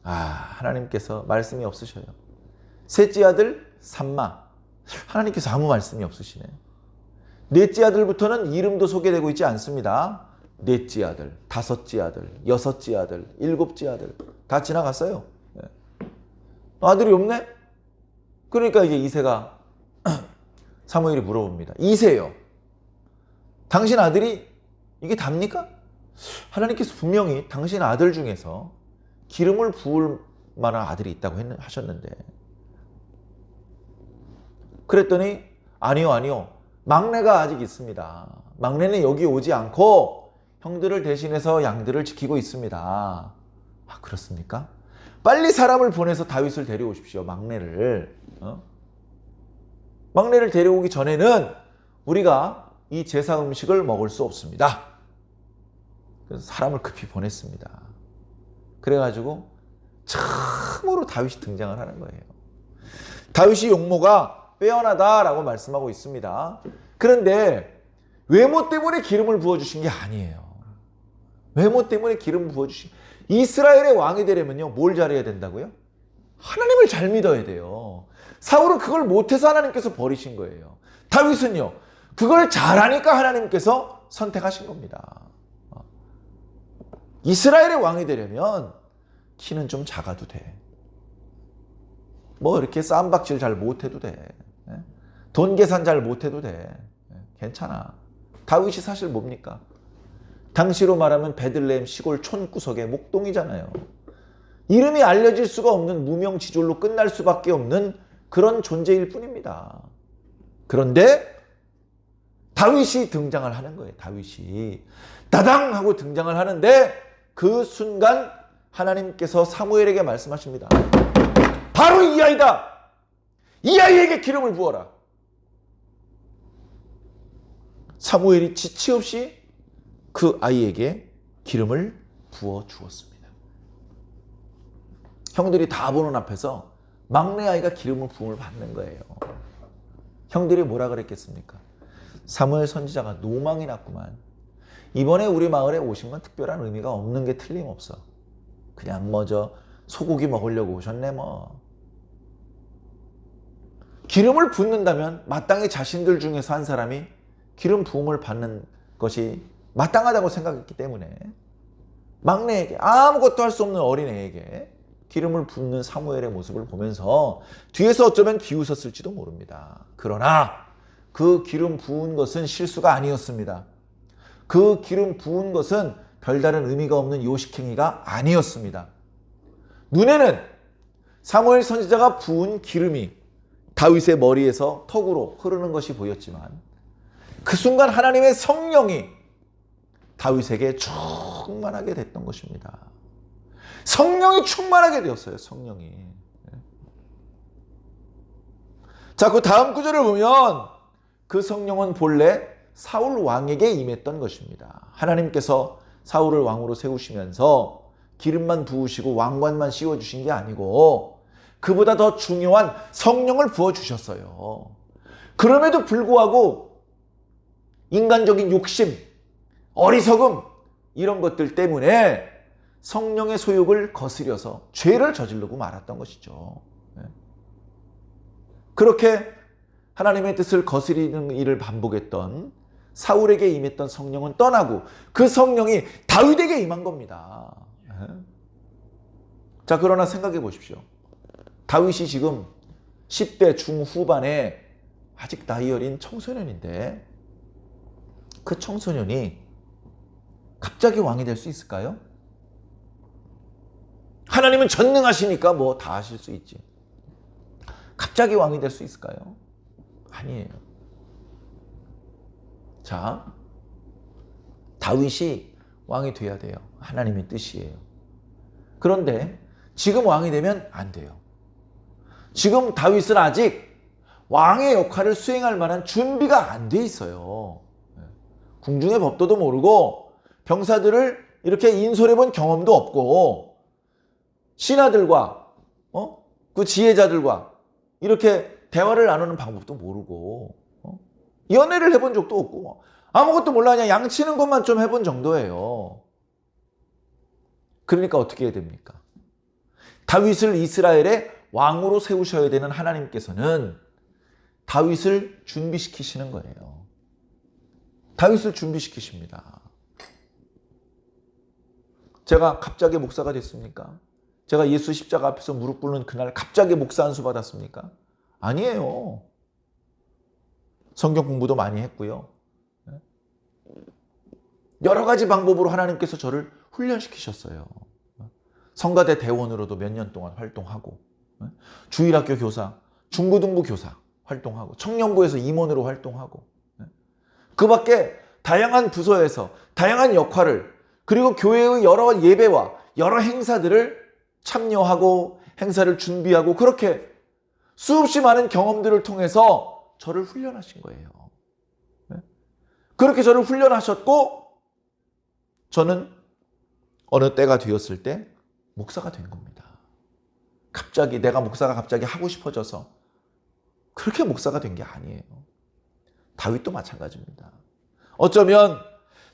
S1: 하나님께서 말씀이 없으셔요. 셋째 아들 삼마. 하나님께서 아무 말씀이 없으시네. 넷째 아들부터는 이름도 소개되고 있지 않습니다. 넷째 아들, 다섯째 아들, 여섯째 아들, 일곱째 아들 다 지나갔어요. 아들이 없네? 그러니까 이제 이새가 사무엘이 물어봅니다. 이새요, 당신 아들이 이게 답니까? 하나님께서 분명히 당신 아들 중에서 기름을 부을 만한 아들이 있다고 하셨는데. 그랬더니 아니요. 막내가 아직 있습니다. 막내는 여기 오지 않고 형들을 대신해서 양들을 지키고 있습니다. 그렇습니까? 빨리 사람을 보내서 다윗을 데려오십시오. 막내를. 막내를 데려오기 전에는 우리가 이 제사 음식을 먹을 수 없습니다. 그래서 사람을 급히 보냈습니다. 그래가지고 참으로 다윗이 등장을 하는 거예요. 다윗이 용모가 빼어나다라고 말씀하고 있습니다. 그런데 외모 때문에 기름을 부어주신 게 아니에요. 외모 때문에 기름을 부어주신, 이스라엘의 왕이 되려면요, 뭘 잘해야 된다고요? 하나님을 잘 믿어야 돼요. 사울은 그걸 못해서 하나님께서 버리신 거예요. 다윗은요, 그걸 잘하니까 하나님께서 선택하신 겁니다. 이스라엘의 왕이 되려면 키는 좀 작아도 돼. 뭐 이렇게 쌈박질 잘 못해도 돼. 돈 계산 잘 못해도 돼. 괜찮아. 다윗이 사실 뭡니까? 당시로 말하면 베들레헴 시골 촌구석의 목동이잖아요. 이름이 알려질 수가 없는 무명지졸로 끝날 수밖에 없는 그런 존재일 뿐입니다. 그런데 다윗이 등장을 하는 거예요. 다윗이 따당 하고 등장을 하는데 그 순간 하나님께서 사무엘에게 말씀하십니다. 바로 이 아이다. 이 아이에게 기름을 부어라. 사무엘이 지체 없이 그 아이에게 기름을 부어 주었습니다. 형들이 다 보는 앞에서 막내 아이가 기름을 부음을 받는 거예요. 형들이 뭐라 그랬겠습니까? 사무엘 선지자가 노망이 났구만. 이번에 우리 마을에 오신 건 특별한 의미가 없는 게 틀림없어. 그냥 저 소고기 먹으려고 오셨네 뭐. 기름을 붓는다면 마땅히 자신들 중에서 한 사람이 기름 부음을 받는 것이 마땅하다고 생각했기 때문에 막내에게, 아무것도 할 수 없는 어린애에게 기름을 붓는 사무엘의 모습을 보면서 뒤에서 어쩌면 비웃었을지도 모릅니다. 그러나 그 기름 부은 것은 실수가 아니었습니다. 그 기름 부은 것은 별다른 의미가 없는 요식행위가 아니었습니다. 눈에는 사무엘 선지자가 부은 기름이 다윗의 머리에서 턱으로 흐르는 것이 보였지만 그 순간 하나님의 성령이 다윗에게 충만하게 됐던 것입니다. 성령이 충만하게 되었어요. 성령이. 자, 그 다음 구절을 보면 그 성령은 본래 사울 왕에게 임했던 것입니다. 하나님께서 사울을 왕으로 세우시면서 기름만 부으시고 왕관만 씌워주신 게 아니고 그보다 더 중요한 성령을 부어주셨어요. 그럼에도 불구하고 인간적인 욕심, 어리석음 이런 것들 때문에 성령의 소욕을 거스려서 죄를 저지르고 말았던 것이죠. 그렇게 하나님의 뜻을 거스리는 일을 반복했던 사울에게 임했던 성령은 떠나고 그 성령이 다윗에게 임한 겁니다. 자, 그러나 생각해 보십시오. 다윗이 지금 10대 중후반에 아직 나이 어린 청소년인데 그 청소년이 갑자기 왕이 될 수 있을까요? 하나님은 전능하시니까 뭐 다 하실 수 있지. 갑자기 왕이 될 수 있을까요? 아니에요. 자, 다윗이 왕이 돼야 돼요. 하나님의 뜻이에요. 그런데 지금 왕이 되면 안 돼요. 지금 다윗은 아직 왕의 역할을 수행할 만한 준비가 안 돼 있어요. 궁중의 법도도 모르고 병사들을 이렇게 인솔해 본 경험도 없고 신하들과 그 지혜자들과 이렇게 대화를 나누는 방법도 모르고 연애를 해본 적도 없고 아무것도 몰라 그냥 양치는 것만 좀 해본 정도예요. 그러니까 어떻게 해야 됩니까? 다윗을 이스라엘의 왕으로 세우셔야 되는 하나님께서는 다윗을 준비시키시는 거예요. 다윗을 준비시키십니다. 제가 갑자기 목사가 됐습니까? 제가 예수 십자가 앞에서 무릎 꿇는 그날 갑자기 목사 안수 받았습니까? 아니에요. 성경 공부도 많이 했고요. 여러 가지 방법으로 하나님께서 저를 훈련시키셨어요. 성가대 대원으로도 몇 년 동안 활동하고 주일학교 교사, 중고등부 교사 활동하고 청년부에서 임원으로 활동하고 그 밖에 다양한 부서에서 다양한 역할을 그리고 교회의 여러 예배와 여러 행사들을 참여하고 행사를 준비하고 그렇게 수없이 많은 경험들을 통해서 저를 훈련하신 거예요. 그렇게 저를 훈련하셨고 저는 어느 때가 되었을 때 목사가 된 겁니다. 갑자기 내가 목사가 갑자기 하고 싶어져서 그렇게 목사가 된 게 아니에요. 다윗도 마찬가지입니다. 어쩌면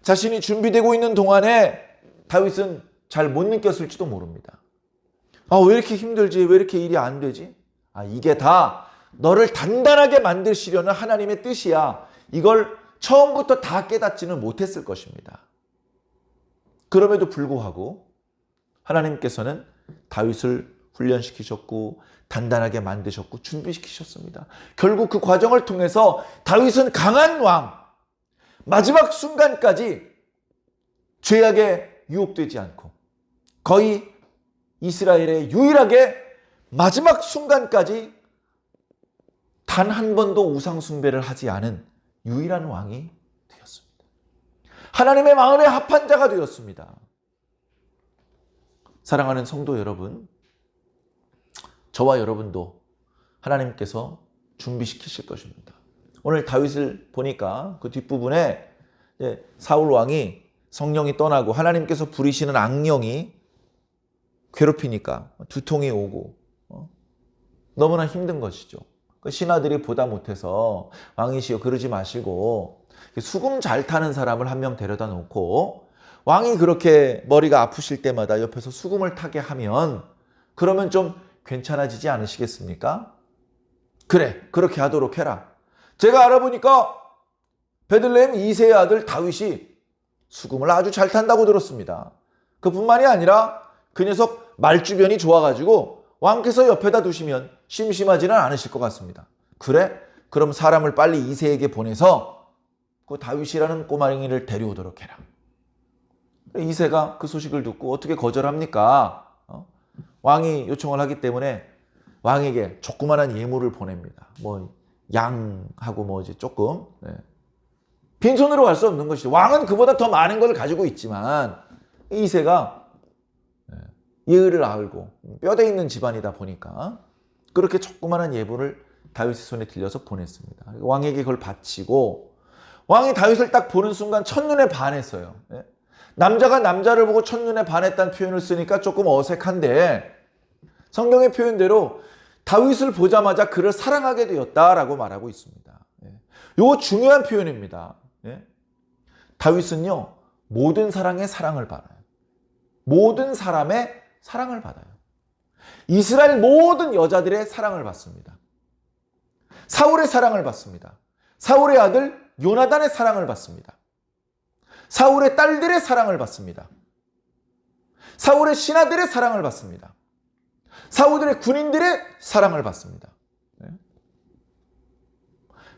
S1: 자신이 준비되고 있는 동안에 다윗은 잘 못 느꼈을지도 모릅니다. 왜 이렇게 힘들지? 왜 이렇게 일이 안 되지? 이게 다 너를 단단하게 만드시려는 하나님의 뜻이야. 이걸 처음부터 다 깨닫지는 못했을 것입니다. 그럼에도 불구하고 하나님께서는 다윗을 훈련시키셨고 단단하게 만드셨고 준비시키셨습니다. 결국 그 과정을 통해서 다윗은 강한 왕, 마지막 순간까지 죄악에 유혹되지 않고 거의 이스라엘의 유일하게 마지막 순간까지 단 한 번도 우상 숭배를 하지 않은 유일한 왕이 되었습니다. 하나님의 마음에 합한 자가 되었습니다. 사랑하는 성도 여러분, 저와 여러분도 하나님께서 준비시키실 것입니다. 오늘 다윗을 보니까 그 뒷부분에 사울 왕이 성령이 떠나고 하나님께서 부리시는 악령이 괴롭히니까 두통이 오고 너무나 힘든 것이죠. 그 신하들이 보다 못해서 왕이시여 그러지 마시고 수금 잘 타는 사람을 한 명 데려다 놓고 왕이 그렇게 머리가 아프실 때마다 옆에서 수금을 타게 하면 그러면 좀 괜찮아지지 않으시겠습니까? 그래, 그렇게 하도록 해라. 제가 알아보니까 베들레헴 이새의 아들 다윗이 수금을 아주 잘 탄다고 들었습니다. 그뿐만이 아니라 그 녀석 말주변이 좋아가지고 왕께서 옆에다 두시면 심심하지는 않으실 것 같습니다. 그래? 그럼 사람을 빨리 이새에게 보내서 그 다윗이라는 꼬마랭이를 데려오도록 해라. 이새가 그 소식을 듣고 어떻게 거절합니까? 왕이 요청을 하기 때문에 왕에게 조그만한 예물을 보냅니다. 뭐 양하고 뭐지 조금 빈손으로 갈 수 없는 것이죠. 왕은 그보다 더 많은 걸 가지고 있지만 이새가 예의를 알고 뼈대 있는 집안이다 보니까 그렇게 조그만한 예물을 다윗의 손에 들려서 보냈습니다. 왕에게 그걸 바치고 왕이 다윗을 딱 보는 순간 첫눈에 반했어요. 남자가 남자를 보고 첫눈에 반했다는 표현을 쓰니까 조금 어색한데 성경의 표현대로 다윗을 보자마자 그를 사랑하게 되었다라고 말하고 있습니다. 이거 중요한 표현입니다. 다윗은요 모든 사랑의 사랑을 받아요. 모든 사람의 사랑을 받아요. 이스라엘 모든 여자들의 사랑을 받습니다. 사울의 사랑을 받습니다. 사울의 아들 요나단의 사랑을 받습니다. 사울의 딸들의 사랑을 받습니다. 사울의 신하들의 사랑을 받습니다. 사울의 군인들의 사랑을 받습니다.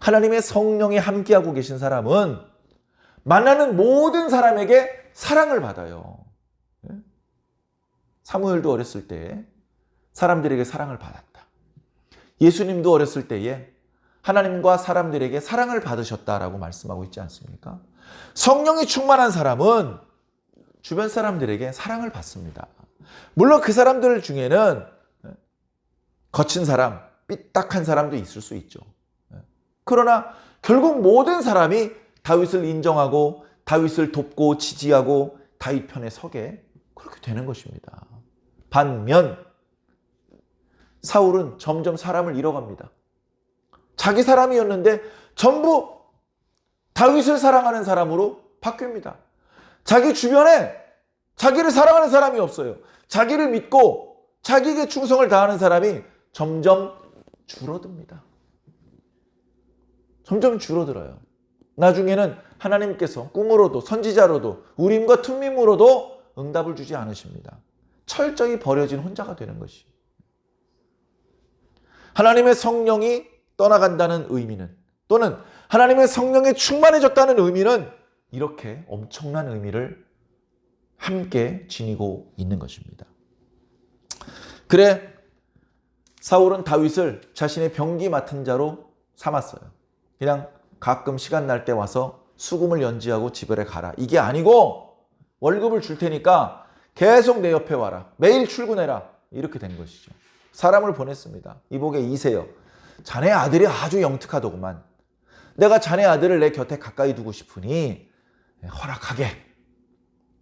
S1: 하나님의 성령이 함께하고 계신 사람은 만나는 모든 사람에게 사랑을 받아요. 사무엘도 어렸을 때 사람들에게 사랑을 받았다. 예수님도 어렸을 때에 하나님과 사람들에게 사랑을 받으셨다라고 말씀하고 있지 않습니까? 성령이 충만한 사람은 주변 사람들에게 사랑을 받습니다. 물론 그 사람들 중에는 거친 사람, 삐딱한 사람도 있을 수 있죠. 그러나 결국 모든 사람이 다윗을 인정하고 다윗을 돕고 지지하고 다윗 편에 서게 그렇게 되는 것입니다. 반면 사울은 점점 사람을 잃어갑니다. 자기 사람이었는데 전부 다윗을 사랑하는 사람으로 바뀝니다. 자기 주변에 자기를 사랑하는 사람이 없어요. 자기를 믿고 자기에게 충성을 다하는 사람이 점점 줄어듭니다. 점점 줄어들어요. 나중에는 하나님께서 꿈으로도 선지자로도 우림과 툼밈으로도 응답을 주지 않으십니다. 철저히 버려진 혼자가 되는 것이. 하나님의 성령이 떠나간다는 의미는 또는 하나님의 성령에 충만해졌다는 의미는 이렇게 엄청난 의미를 함께 지니고 있는 것입니다. 그래 사울은 다윗을 자신의 병기 맡은 자로 삼았어요. 그냥 가끔 시간 날 때 와서 수금을 연지하고 집에 가라. 이게 아니고 월급을 줄 테니까 계속 내 옆에 와라. 매일 출근해라. 이렇게 된 것이죠. 사람을 보냈습니다. 이복에 이세여. 자네 아들이 아주 영특하더구만. 내가 자네 아들을 내 곁에 가까이 두고 싶으니 허락하게.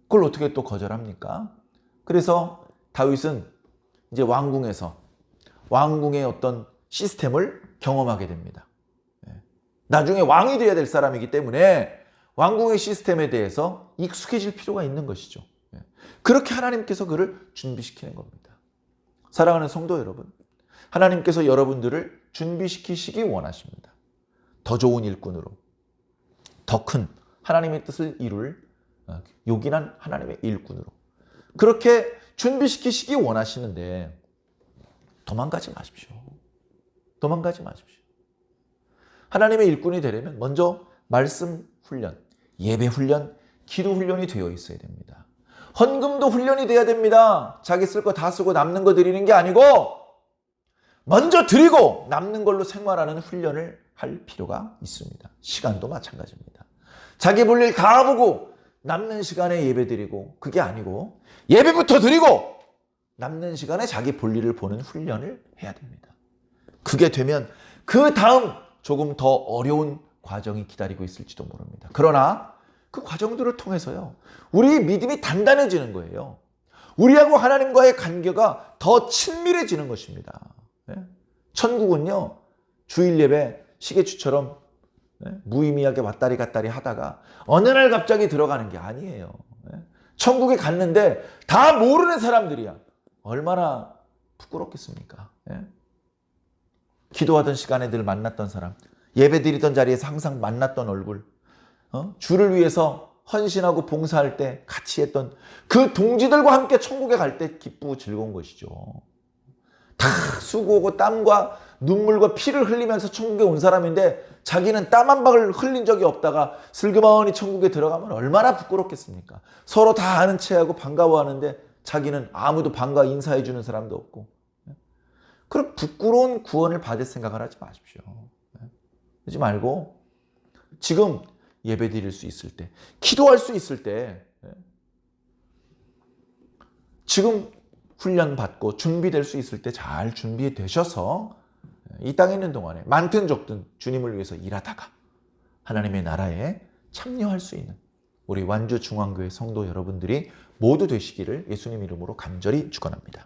S1: 그걸 어떻게 또 거절합니까? 그래서 다윗은 이제 왕궁에서 왕궁의 어떤 시스템을 경험하게 됩니다. 나중에 왕이 되어야 될 사람이기 때문에 왕궁의 시스템에 대해서 익숙해질 필요가 있는 것이죠. 그렇게 하나님께서 그를 준비시키는 겁니다. 사랑하는 성도 여러분, 하나님께서 여러분들을 준비시키시기 원하십니다. 더 좋은 일꾼으로, 더 큰 하나님의 뜻을 이룰 요긴한 하나님의 일꾼으로 그렇게 준비시키시기 원하시는데 도망가지 마십시오. 도망가지 마십시오. 하나님의 일꾼이 되려면 먼저 말씀 훈련, 예배 훈련, 기도 훈련이 되어 있어야 됩니다. 헌금도 훈련이 돼야 됩니다. 자기 쓸 거 다 쓰고 남는 거 드리는 게 아니고 먼저 드리고 남는 걸로 생활하는 훈련을 할 필요가 있습니다. 시간도 마찬가지입니다. 자기 볼 일 다 보고 남는 시간에 예배 드리고 그게 아니고 예배부터 드리고 남는 시간에 자기 볼 일을 보는 훈련을 해야 됩니다. 그게 되면 그 다음 조금 더 어려운 과정이 기다리고 있을지도 모릅니다. 그러나 그 과정들을 통해서요, 우리 믿음이 단단해지는 거예요. 우리하고 하나님과의 관계가 더 친밀해지는 것입니다. 천국은요, 주일 예배 시계추처럼 무의미하게 왔다리 갔다리 하다가 어느 날 갑자기 들어가는 게 아니에요. 천국에 갔는데 다 모르는 사람들이야. 얼마나 부끄럽겠습니까? 기도하던 시간에 늘 만났던 사람, 예배 드리던 자리에서 항상 만났던 얼굴, 주를 위해서 헌신하고 봉사할 때 같이 했던 그 동지들과 함께 천국에 갈 때 기쁘고 즐거운 것이죠. 다 수고하고 땀과 눈물과 피를 흘리면서 천국에 온 사람인데 자기는 땀 한 방울 흘린 적이 없다가 슬그머니 천국에 들어가면 얼마나 부끄럽겠습니까? 서로 다 아는 체하고 반가워하는데 자기는 아무도 반가 인사해 주는 사람도 없고. 그럼 부끄러운 구원을 받을 생각을 하지 마십시오. 그러지 말고 지금 예배 드릴 수 있을 때, 기도할 수 있을 때, 지금 훈련 받고 준비될 수 있을 때 잘 준비되셔서 이 땅에 있는 동안에 많든 적든 주님을 위해서 일하다가 하나님의 나라에 참여할 수 있는 우리 완주중앙교회 성도 여러분들이 모두 되시기를 예수님 이름으로 간절히 축원합니다.